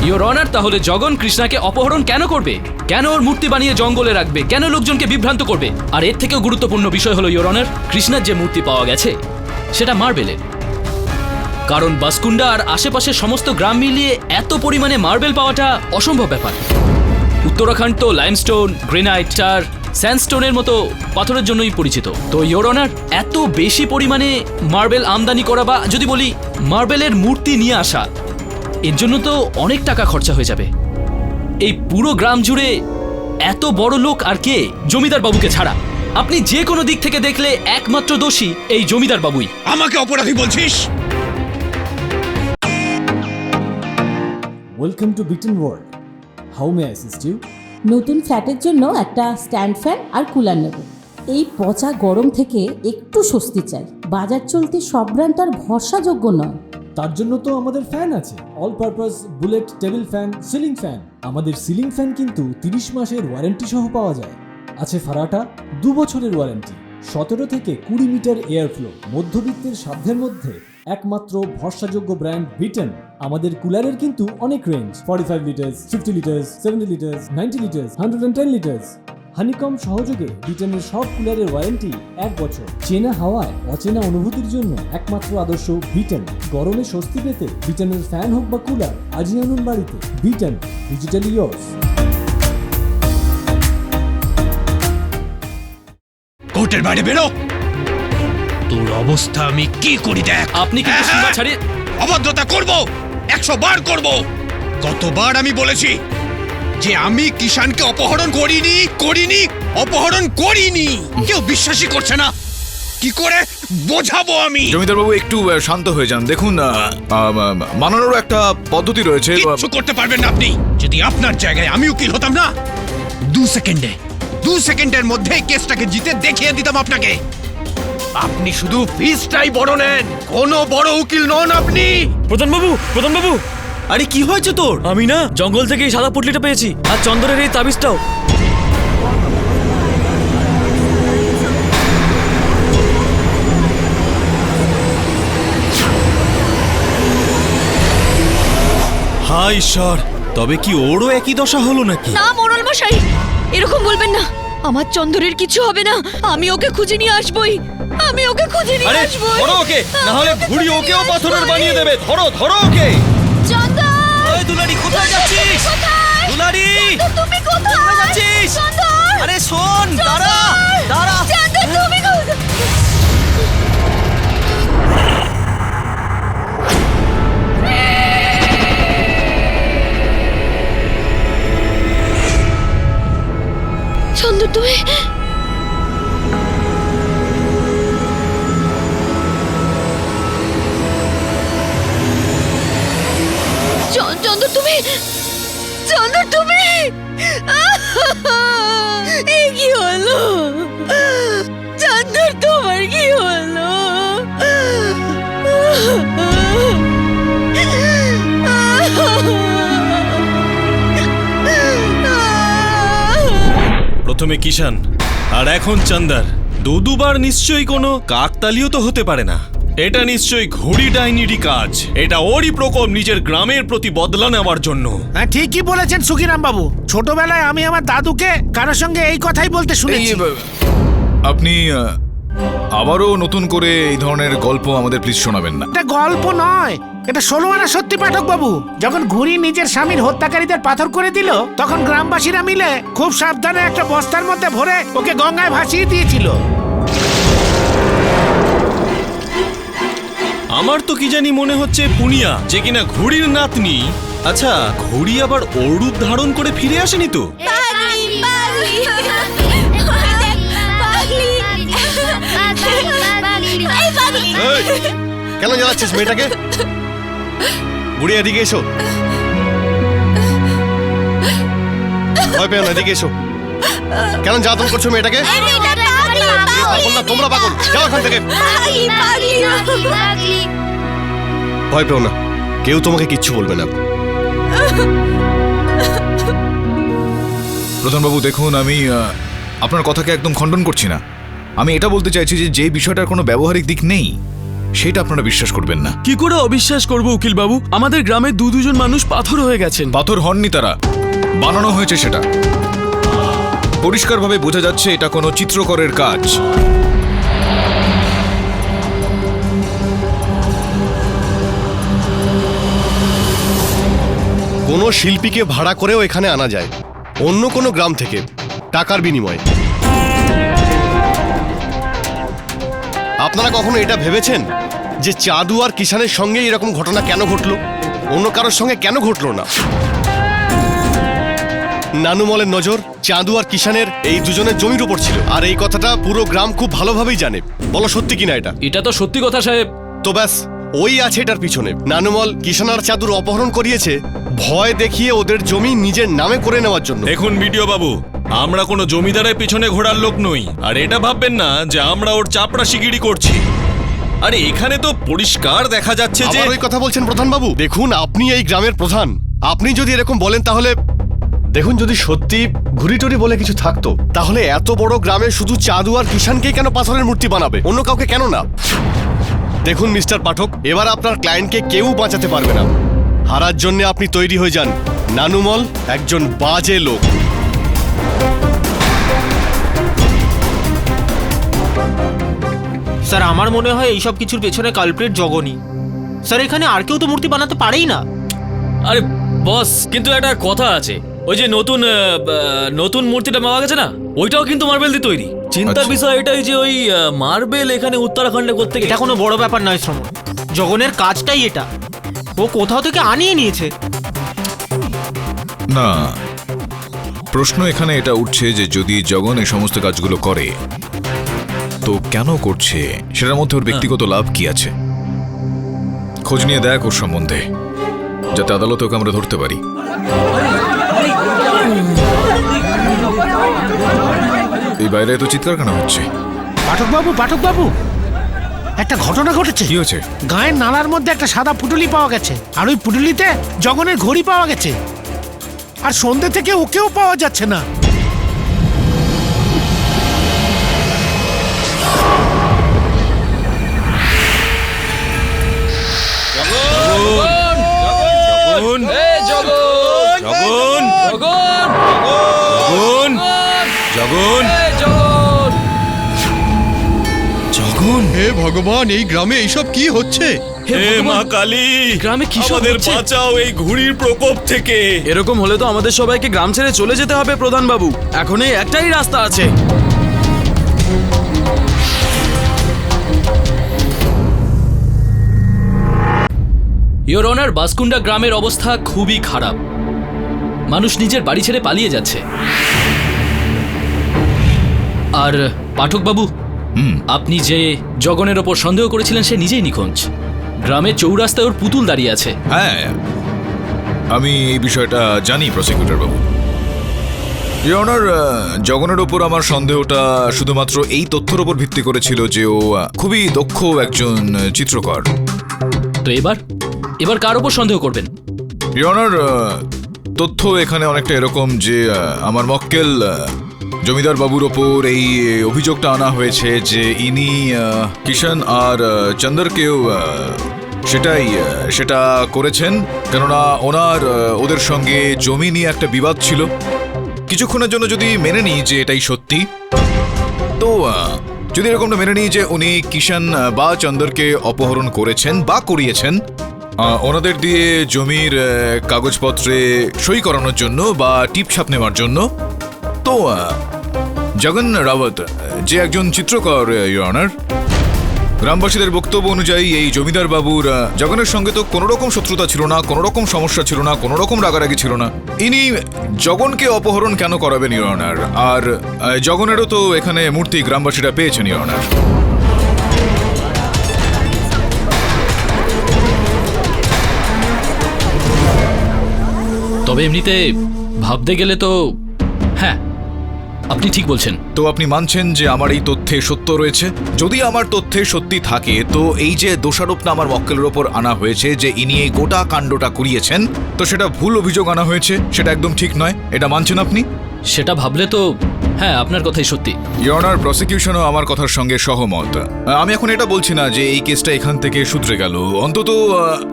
ইওর অনার, তাহলে জগন কৃষ্ণাকে অপহরণ কেন করবে? কেন ওর মূর্তি বানিয়ে জঙ্গলে রাখবে? কেন লোকজনকে বিভ্রান্ত করবে? আর এর থেকেও গুরুত্বপূর্ণ বিষয় হলো ইওর অনার, কৃষ্ণার যে মূর্তি পাওয়া গেছে সেটা মার্বেলের। কারণ বাসকুন্ডা আর আশেপাশের সমস্ত গ্রাম মিলিয়ে এত পরিমাণে মার্বেল পাওয়াটা অসম্ভব ব্যাপার। উত্তরাখণ্ড তো লাইমস্টোন, গ্রেনাইট আর স্যান্ডস্টোনের মতো পাথরের জন্যই পরিচিত। তো ইওর অনার, এত বেশি পরিমাণে মার্বেল আমদানি করা, বা যদি বলি মার্বেলের মূর্তি নিয়ে আসা, এর জন্য তো অনেক টাকা খরচা হয়ে যাবে। এই পুরো গ্রাম জুড়ে এত বড় লোক আর কে? জমিদার বাবুকে ছাড়া। আপনি যে কোনো দিক থেকে দেখলে একমাত্র দোষী এই জমিদার বাবুই। আমাকে অপরাধী বলছিস? Welcome to Beaten World, how may assist you? নতুন ফ্ল্যাটের জন্য একটা স্ট্যান্ড ফ্যান আর কুলার নেব। এই পচা গরম থেকে একটু স্বস্তি চাই। বাজার চলতে সব ব্র্যান্ড আর ভরসাযোগ্য নয়। তার জন্য তো আমাদের ফ্যান আছে, all purpose bullet table fan, ceiling fan. আমাদের সিলিং ফ্যান কিন্তু 30 মাসের ওয়ারেন্টি সহ পাওয়া যায়। আছে ফারাটা 2 বছরের ওয়ারেন্টি, 17 থেকে 20 মিটার এয়ার ফ্লো, মধ্যবিত্তের সাধ্যের মধ্যে একমাত্র ভরসাযোগ্য ব্র্যান্ড বিটেন। আমাদের কুলারের কিন্তু অনেক range, 45 litres, 50 litres, 70 litres, 90 litres, 110 litres. Honeycomb সহযোগে বিটেনের সব কুলারের ওয়ারেন্টি 1 বছর। চেনা হাওয়ায় অচেনা অনুভূতির জন্য একমাত্র আদর্শ বিটেন। গরমে স্বস্তি পেতে বিটেনের ফ্যান হোক বা কুলার, আজই আনুন বাড়িতে। Beaten, digitally yours. কোর্টের বাইরে বেরো, তোর অবস্থা আমি কি করি দেখ। আপনি কিন্তু সীমা ছাড়িয়ে অভদ্রতা করব, 100 বার করব। কতবার আমি বলেছি যে আমি কিষানকে অপহরণ করিনি, অপহরণ করিনি। কেউ বিশ্বাসই করছে না, কি করে বোঝাবো আমি? জমিদার বাবু একটু শান্ত হয়ে যান। দেখুন, মানানোর একটা পদ্ধতি রয়েছে। কিছু করতে পারবেন না আপনি। যদি আপনার জায়গায় আমি উকিল হতাম না, 2 সেকেন্ডের মধ্যে কেসটাকে জিতে দেখিয়ে দিতাম আপনাকে। আপনি শুধু ফিসটাই বড় নেন, কোনো বড় উকিল নন আপনি। প্রধানবাবু, আরে কি হয়েছে তোর? আমি না জঙ্গল থেকে এই সাদা পুটলিটা পেয়েছি, আর চন্দরের এই তাবিজটাও। হায় ঈশ্বর, তবে কি ওরও একই দশা হলো নাকি? না মোড়ল মশাই, এরকম বলবেন না। আমার চন্দরের কিছু হবে না, আমি ওকে খুঁজে নিয়ে আসবই। আরে ধরো ওকে, না হলে ঘুড়ি ওকেও পাথরের বানিয়ে দেবে। ধরো ওকে। চন্দর, ওই দুলারি, কোথায় যাচ্ছিস? দুলারি, তুমি কোথায় যাচ্ছিস? চন্দর, আরে শোন, দাঁড়া। চন্দর তুমি কোথায়? চন্দর তুমি, চন্দর তুমি এই কি হলো? চন্দর তোমার কি হলো? প্রথমে কিষান আর এখন চন্দর, দুবার নিশ্চয়ই কোনো কাকতালীয় তো হতে পারে না। এটা নিশ্চয়ই ঘুড়ি ডাইনিরই কাজ। এটা ওরই প্রকোপ নিজের গ্রামের প্রতি বদলা নেওয়ার জন্য। হ্যাঁ, ঠিকই বলেছেন সুখিরাম বাবু। ছোটবেলায় আমি আমার দাদুকে কারোর সঙ্গে এই কথাই বলতে শুনেছি। আপনি আবারও নতুন করে এই ধরনের গল্প আমাদের প্লিজ শোনাবেন না। এটা গল্প নয়, এটা 16 আনা সত্যি পাঠক বাবু। যখন ঘুড়ি নিজের স্বামীর হত্যাকারীদের পাথর করে দিল, তখন গ্রামবাসীরা মিলে খুব সাবধানে একটা বস্তার মধ্যে ভরে ওকে গঙ্গায় ভাসিয়ে দিয়েছিল। আমার তো কি জানি মনে হচ্ছে পুনিয়া, যে কিনা ঘুড়ির নাতনি। আচ্ছা, ঘুড়ি আবার ওর রূপ ধারণ করে ফিরে আসেনি তো? এই, কেন জ্বালাচ্ছিস মেয়েটাকে? বুড়ি এদিকে এসো, ভয় পেও না, এদিকে এসো। কেন জ্বালাতন করছো মেয়েটাকে? পাগল না তোমরা, পাগল। যাও এখান থেকে। ভয় পেও না, কেউ তোমাকে কিচ্ছু বলবে না। প্রধানবাবু দেখুন, আমি আপনার কথাকে একদম খণ্ডন করছি না। আমি এটা বলতে চাইছি যে বিষয়টার কোনো ব্যবহারিক দিক নেই, সেটা আপনারা বিশ্বাস করবেন না। কি করে অবিশ্বাস করব উকিল বাবু? আমাদের গ্রামে দুজন মানুষ পাথর হয়ে গেছেন। পাথর হননি তারা, বানানো হয়েছে সেটা। পরিষ্কারভাবে বোঝা যাচ্ছে এটা কোনো চিত্রকরের কাজ। কোনো শিল্পীকে ভাড়া করেও এখানে আনা যায়, অন্য কোনো গ্রাম থেকে, টাকার বিনিময়ে। আপনারা কখনো এটা ভেবেছেন যে চাঁদু আর কিষানের সঙ্গে এরকম ঘটনা কেন ঘটলো, অন্য কারোর সঙ্গে কেন ঘটলো না? নানুমলের নজর চাঁদু আর কিষানের এই দুজনের জমির উপর ছিল, আর এই কথাটা পুরো গ্রাম খুব ভালোভাবেই জানে। বলো সত্যি কিনা এটা? এটা তো সত্যি কথা সাহেব। তো ব্যাস, ওই আছে এটার পিছনে। নানুমল কিষানার চাদুর অপহরণ করিয়েছে ভয় দেখিয়ে ওদের জমি নিজের নামে করে নেওয়ার জন্য। দেখুন বিডিও বাবু, আমরা কোনো জমিদারের পিছনে ঘোরার লোক নই, আর এটা ভাববেন না যে আমরা ওর চাপড়াশিগিরি করছি। আরে এখানে তো পরিষ্কার দেখা যাচ্ছে যে আবার ওই কথা বলছেন প্রধান বাবু। দেখুন, আপনি এই গ্রামের প্রধান, আপনি যদি এরকম বলেন তাহলে দেখুন, যদি সত্যি ঘুরিটুরি বলে কিছু থাকতো তাহলে এত বড় গ্রামে শুধু চাঁদু আর কিষানকেই কেন পাথরের মূর্তি বানাবে, অন্য কাউকে কেন না? দেখুন মিস্টার পাঠক, এবার আপনার ক্লায়েন্টকে কেউ বাঁচাতে পারবে না। হারার জন্য আপনি তৈরি হয়ে যান। নানুমল একজন বাজে লোক। স্যার আমার মনে হয় এইসব কিছুর পেছনে কালপ্রিট জগনই। স্যার এখানে আর কেউ তো মূর্তি বানাতে পারেই না। আরে বস, কিন্তু একটা কথা আছে, ওই যে নতুন মূর্তিটা পাওয়া গেছে না, ওইটাও কিন্তু মার্বেল দিয়ে তৈরি। চিন্তার বিষয় এটাই যে ওই মার্বেল এখানে উত্তরাখণ্ডে করতে এটা কোনো বড় ব্যাপার নয় শ্রমণ, জগনের কাজটাই এটা, ও কোথাও থেকে আনিয়ে নিয়েছে। না, প্রশ্ন এখানে এটা উঠছে যে যদি জগন এই সমস্ত কাজগুলো করে তো কেন করছে, সেটার মধ্যে ওর ব্যক্তিগত লাভ কি আছে? খোঁজ নিয়ে দেখ ওর সম্বন্ধে, যাতে আদালতে ওকে আমরা ধরতে পারি। এই বাইরে তো চিৎকার কেন হচ্ছে? পাঠক বাবু, একটা ঘটনা ঘটেছে। কি হয়েছে? গায়ের নালার মধ্যে একটা সাদা পুটুলি পাওয়া গেছে, আর ওই পুটুলিতে জগনের ঘড়ি পাওয়া গেছে, আর সন্ধ্যে থেকে ওকেও পাওয়া যাচ্ছে না। জগন, হে ভগবান, এই গ্রামে এইসব কি হচ্ছে? হে মা কালী, গ্রামে কি সব আমাদের হচ্ছে? বাঁচাও এই ঘুড়ির প্রকোপ থেকে। এরকম হলে তো আমাদের সবাইকে গ্রাম ছেড়ে চলে যেতে হবে প্রধান বাবু। এখন এই একটাই রাস্তা আছে। ইওর অনার, বাসকুন্ডা গ্রামের অবস্থা খুবই খারাপ। মানুষ নিজের বাড়ি ছেড়ে পালিয়ে যাচ্ছে। আর পাঠক বাবু, আপনি যে জগনের ওপর সন্দেহ করেছিলেন সে নিজেই নিখোঁজ। গ্রামের চৌরাস্তায় ওর পুতুল দাঁড়িয়ে আছে। হ্যাঁ, আমি এই বিষয়টা জানি প্রসিকিউটর বাবু। ইওর অনার, জগনের ওপর আমার সন্দেহটা শুধুমাত্র এই তথ্যের উপর ভিত্তি করেছিল যে ও খুবই দক্ষ একজন চিত্রকর। তো এবার কার ওপর সন্দেহ করবেন? ইওর অনার, তথ্য এখানে অনেকটা এরকম যে আমার মক্কেল জমিদার বাবুর ওপর এই অভিযোগটা আনা হয়েছে যে ইনি কিষান আর চন্দরকেও সেটা করেছেন, কেননা ওদের সঙ্গে জমি নিয়ে একটা বিবাদ ছিল। কিছুক্ষণের জন্য যদি মেনে নিই যে এটাই সত্যি, তো যদি এরকমটা মেনে নিই যে উনি কিষান বা চন্দরকে অপহরণ করেছেন বা করিয়েছেন ওনাদের দিয়ে জমির কাগজপত্রে সই করানোর জন্য বা টিপছাপ নেওয়ার জন্য, তো জগন রাওয়াত যে একজন চিত্রকর, ইওর অনার, গ্রামবাসীদের বক্তব্য অনুযায়ী এই জমিদার বাবুর জগনের সঙ্গে তো কোনো রকম শত্রুতা ছিল না, কোনো রকম সমস্যা ছিল না, কোনো রকম রাগারাগি ছিল না। ইনি জগনকে অপহরণ কেন করাবেন ইওর অনার? আর জগনেরও তো এখানে মূর্তি গ্রামবাসীরা পেয়েছেন ইওর অনার। তবে এমনিতে ভাবতে গেলে তো হ্যাঁ, আপনি ঠিক বলছেন। তো আপনি মানছেন যে আমার এই তথ্যে সত্য রয়েছে? যদি আমার তথ্যে সত্যি থাকে তো এই যে দোষারোপটা আমার মক্কেলের ওপর আনা হয়েছে যে ইনি এই গোটা কাণ্ডটা করিয়েছেন, তো সেটা ভুল অভিযোগ আনা হয়েছে, সেটা একদম ঠিক নয়, এটা মানছেন আপনি? সেটা ভাবলে তো হ্যাঁ, আপনার কথাই সত্যি। ইওর অনার, প্রসিকিউশনও আমার কথার সঙ্গে সহমত। আমি এখন এটা বলছি না যে এই কেসটা এখান থেকে শুধরে গেল, অন্তত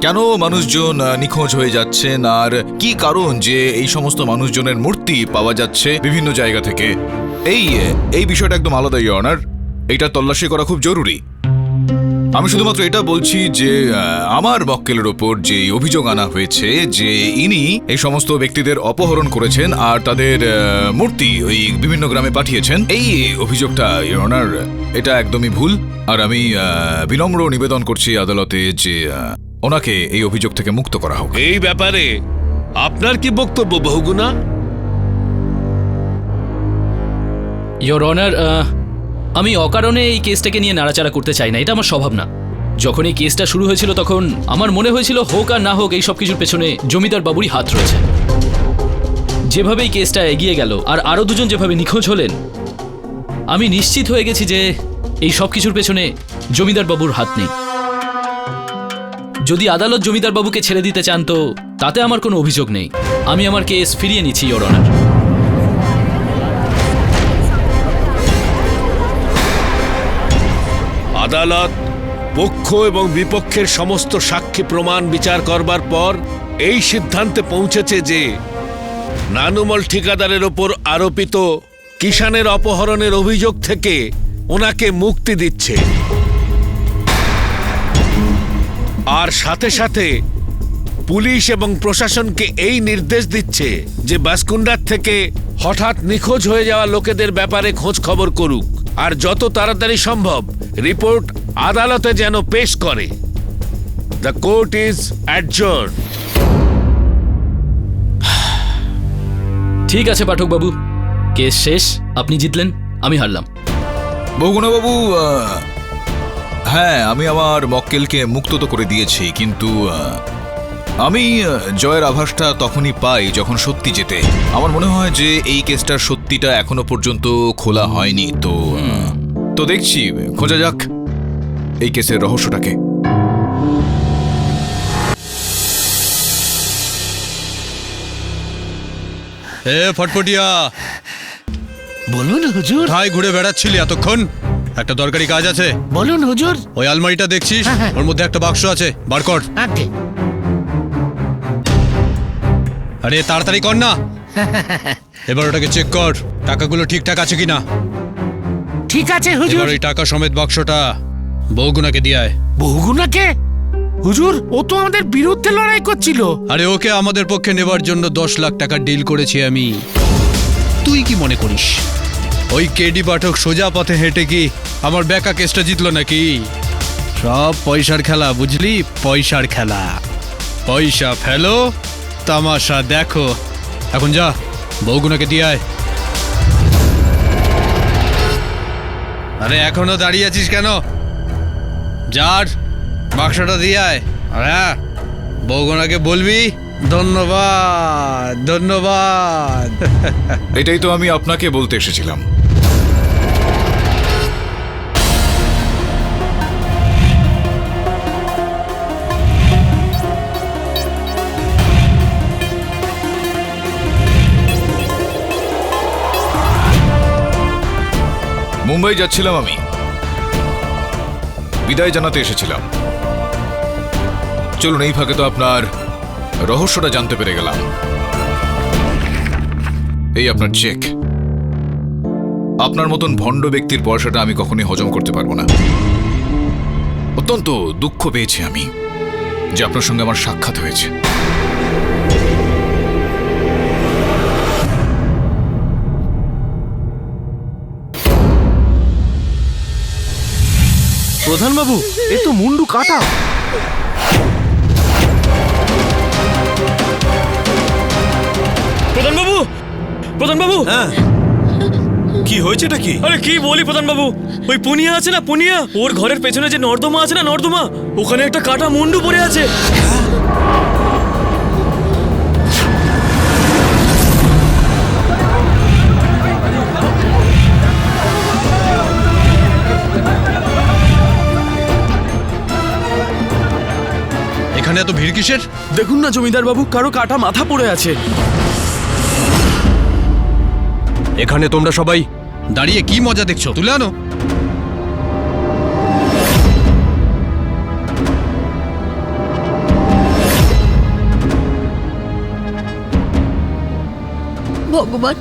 কেন মানুষজন নিখোঁজ হয়ে যাচ্ছেন আর কি কারণ যে এই সমস্ত মানুষজনের মূর্তি পাওয়া যাচ্ছে বিভিন্ন জায়গা থেকে, এই বিষয়টা একদম আলাদা ইওর অনার। এইটা তল্লাশি করা খুব জরুরি। আমি শুধুমাত্র এটা বলছি যে আমার মক্কেলের ওপর যে অভিযোগ আনা হয়েছে যে ইনি এই সমস্ত ব্যক্তিদের অপহরণ করেছেন আর তাদের মূর্তি ওই বিভিন্ন গ্রামে পাঠিয়েছেন, এই অভিযোগটা ইওর অনার এটা একদমই ভুল। আর আমি বিনম্র নিবেদন করছি আদালতে যে ওনাকে এই অভিযোগ থেকে মুক্ত করা হোক। এই ব্যাপারে আপনার কি বক্তব্য বহুগুণা? ইওর অনার, আমি অকারণে এই কেসটাকে নিয়ে নাড়াচাড়া করতে চাই না, এটা আমার স্বভাব না। যখন এই কেসটা শুরু হয়েছিল তখন আমার মনে হয়েছিল হোক আর না হোক এই সব কিছুর পেছনে জমিদার বাবুরই হাত রয়েছে। যেভাবে এই কেসটা এগিয়ে গেল আর আরো দুজন যেভাবে নিখোঁজ হলেন, আমি নিশ্চিত হয়ে গেছি যে এই সব কিছুর পেছনে জমিদার বাবুর হাত নেই। যদি আদালত জমিদার বাবুকে ছেড়ে দিতে চান তো তাতে আমার কোনো অভিযোগ নেই। আমি আমার কেস ফিরিয়ে নিচ্ছি, ইওর অনার। আদালত পক্ষ এবং বিপক্ষের সমস্ত সাক্ষী প্রমাণ বিচার করবার পর এই সিদ্ধান্তে পৌঁছেছে যে নানুমল ঠিকাদারের ওপর আরোপিত কিষানের অপহরণের অভিযোগ থেকে ওনাকে মুক্তি দিচ্ছে, আর সাথে সাথে পুলিশ এবং প্রশাসনকে এই নির্দেশ দিচ্ছে যে বাসকুন্ডার থেকে হঠাৎ নিখোঁজ হয়ে যাওয়া লোকেদের ব্যাপারে খোঁজ খবর করুক আর যত তাড়াতাড়ি সম্ভব রিপোর্ট আদালতে যেন পেশ করে। The court is adjourned. ঠিক আছে পাঠক বাবু, কেস শেষ। আপনি জিতলেন, আমি হারলাম। বহুগুণা বাবু, হ্যাঁ আমি আমার মক্কেলকে মুক্ত তো করে দিয়েছি, কিন্তু আমি জয়ের আভাসটা তখনই পাই যখন সত্যি জেতে। আমার মনে হয় যে এই কেসটার সত্যিটা এখনো পর্যন্ত খোলা হয়নি। তো দেখছি, খোঁজা যাক এই কেসের রহস্যটাকে। ফটফটিয়া, বলুন হুজুর। কোথায় ঘুরে বেড়াচ্ছিলি এতক্ষণ? একটা দরকারি কাজ আছে। বলুন হুজুর। ওই আলমারিটা দেখছিস, ওর মধ্যে একটা বাক্স আছে, বার কর। আরে তাড়াতাড়ি কর না। এবার ওটাকে চেক কর, টাকাগুলো ঠিকঠাক আছে কিনা। ঠিক আছে হুজুর। এবার ওই টাকা সমেত বাক্সটা বহুগুণাকে দিয়ে আয়। বহুগুণাকে? হুজুর, ও তো আমাদের বিরুদ্ধে লড়াই করছিল। আরে ওকে আমাদের পক্ষে নেবার জন্য 10 লাখ টাকা ডিল করেছি আমি। তুই কি মনে করিস ওই কেডি পাঠক সোজা পথে হেঁটে কি আমার বেকা কেসটা জিতলো নাকি? সব পয়সার খেলা, বুঝলি? পয়সার খেলা। পয়সা ফেলো, তামাশা দেখো। এখন যা, বহুগুণাকে দিয়ে আয়। আরে এখনো দাঁড়িয়ে আছিস কেন? যার বাক্সটা দিয়ে আয়। আর হ্যাঁ, বহুগুণাকে বলবি ধন্যবাদ ধন্যবাদ। এটাই তো আমি আপনাকে বলতে এসেছিলাম। মুম্বাই যাচ্ছিলাম আমি, বিদায় জানাতে এসেছিলাম। চলুন, এই ফাঁকে তো আপনার রহস্যটা জানতে পেরে গেলাম। এই আপনার চেক। আপনার মতন ভণ্ড ব্যক্তির পয়সাটা আমি কখনোই হজম করতে পারবো না। অত্যন্ত দুঃখ পেয়েছি আমি যে আপনার সঙ্গে আমার সাক্ষাৎ হয়েছে। প্রধানবাবু, এ তো মুন্ডু কাটা। প্রধানবাবু, প্রধানবাবু, হ্যাঁ কি হয়েছে এটা কি? আরে কি বলি প্রধানবাবু, ওই পুনিয়া আছে না, পুনিয়া, ওর ঘরের পেছনে যে নর্দমা আছে না, নর্দমা, ওখানে একটা কাটা মুন্ডু পড়ে আছে। এখানে এত ভিড় কিসের? দেখুন না জমিদার বাবু, কারো কাটা মাথা পড়ে আছে। এখানে তোমরা সবাই দাঁড়িয়ে কি মজা দেখছো? তুলে আনো। ভগবান,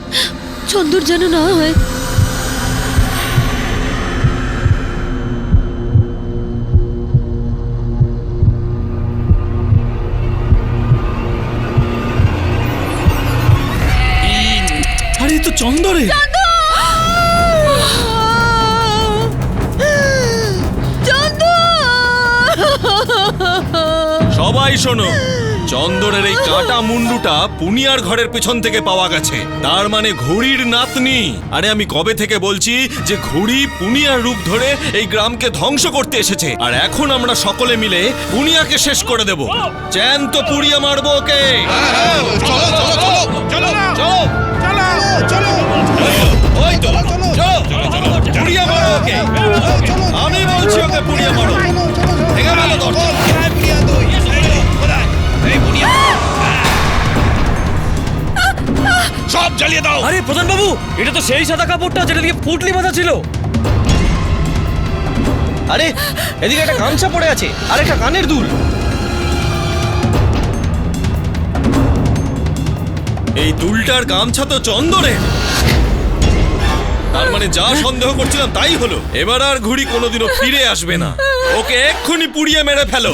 চন্দুর যেন না হয়। আরে তো চন্দরে। সবাই সবাই শোনো, চন্দরের এই কাটা মুন্ডুটা পুনিয়ার ঘরের পেছন থেকে পাওয়া গেছে। তার মানে ঘুড়ির নাতনি। আরে আমি কবে থেকে বলছি যে ঘুড়ি পুনিয়ার রূপ ধরে এই গ্রামকে ধ্বংস করতে এসেছে, আর এখন আমরা সকলে মিলে পুনিয়াকে শেষ করে দেব। জ্যান্ত পুড়িয়ে মারবো ওকে। ওই তো, পুড়িয়ে মারো ওকে। আমি বলছি ওকে পুড়িয়ে মারো। ভেঙে ফেলো দরজা। সব জ্বালিয়ে দাও। আরে প্রধান বাবু, এটা তো সেই সাদা কাপড়টা যেটা দিয়ে পুটলি বাঁধা ছিল। আরে এদিকে একটা গামছা পড়ে আছে আর একটা কানের দুল। এই দুলটার গামছা তো চন্দনের। তার মানে যা সন্দেহ করছিলাম তাই হলো। এবার আর ঘুড়ি কোনোদিনও ফিরে আসবে না। ওকে এক্ষুনি পুড়িয়ে মেরে ফেলো।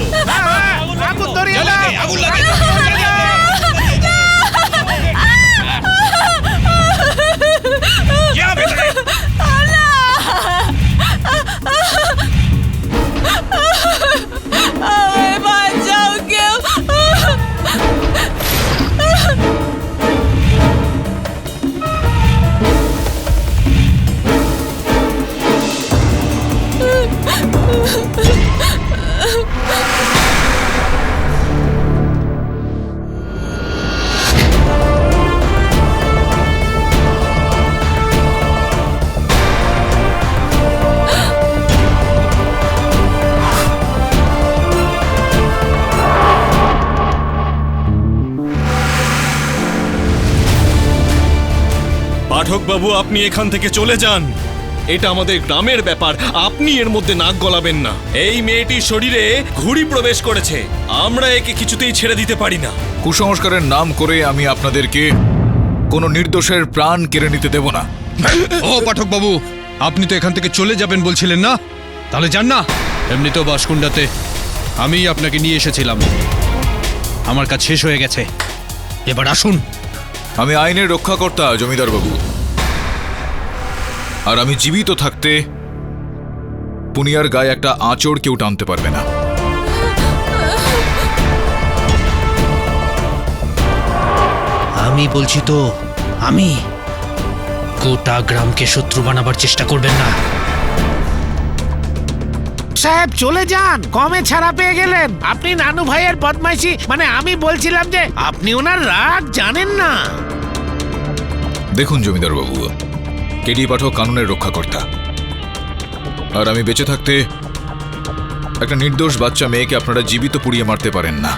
পাঠক বাবু, আপনি এখান থেকে চলে যান। এটা আমাদের গ্রামের ব্যাপার, আপনি এর মধ্যে নাক গলাবেন না। এই মেয়েটির শরীরে ঘুড়ি প্রবেশ করেছে, আমরা একে কিছুতেই ছেড়ে দিতে পারি না। কুসংস্কারের নাম করে আমি আপনাদেরকে কোনো নির্দোষের প্রাণ কেড়ে নিতে দেব না। ও পাঠক বাবু, আপনি তো এখান থেকে চলে যাবেন বলছিলেন না? তাহলে যান না। এমনিতেও বাসকুন্ডাতে আমিই আপনাকে নিয়ে এসেছিলাম। আমার কাজ শেষ হয়ে গেছে, এবার আসুন। আমি আইনের রক্ষাকর্তা জমিদার বাবু, আর আমি জীবিত থাকতে পুনিয়ার গায়ে একটা আঁচড় কেউ টানতে পারবে না। আমি বলছি তো, আমি গোটা গ্রামকে শত্রু বানাবার চেষ্টা করবেন না। সাহেব চলে যান, কমে ছাড়া পেয়ে গেলেন। আপনি নানু ভাইয়ের বদমাইশি, মানে আমি বলছিলাম যে আপনি ওনার রাগ জানেন না। দেখুন জমিদার বাবু, কেডি পাঠক কানুনের রক্ষাকর্তা, আর আমি বেঁচে থাকতে একটা নির্দোষ বাচ্চা মেয়েকে আপনারা জীবিত পুড়িয়ে মারতে পারেন না।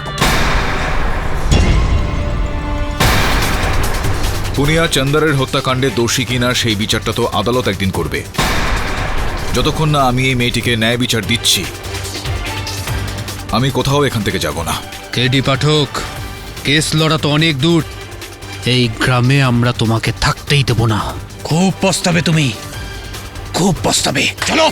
পুনিয়া চন্দরের হত্যাকাণ্ডে দোষী কিনা সেই বিচারটা তো আদালত একদিন করবে। যতক্ষণ না আমি এই মেয়েটিকে ন্যায় বিচার দিচ্ছি, আমি কোথাও এখান থেকে যাব না। কেডি পাঠক, কেস লড়া তো অনেক দূর। এই গ্রামে আমরা তোমাকে থাকতেই দেব না। খুব পস্তাবে তুমি, খুব পস্তাবে। চলো।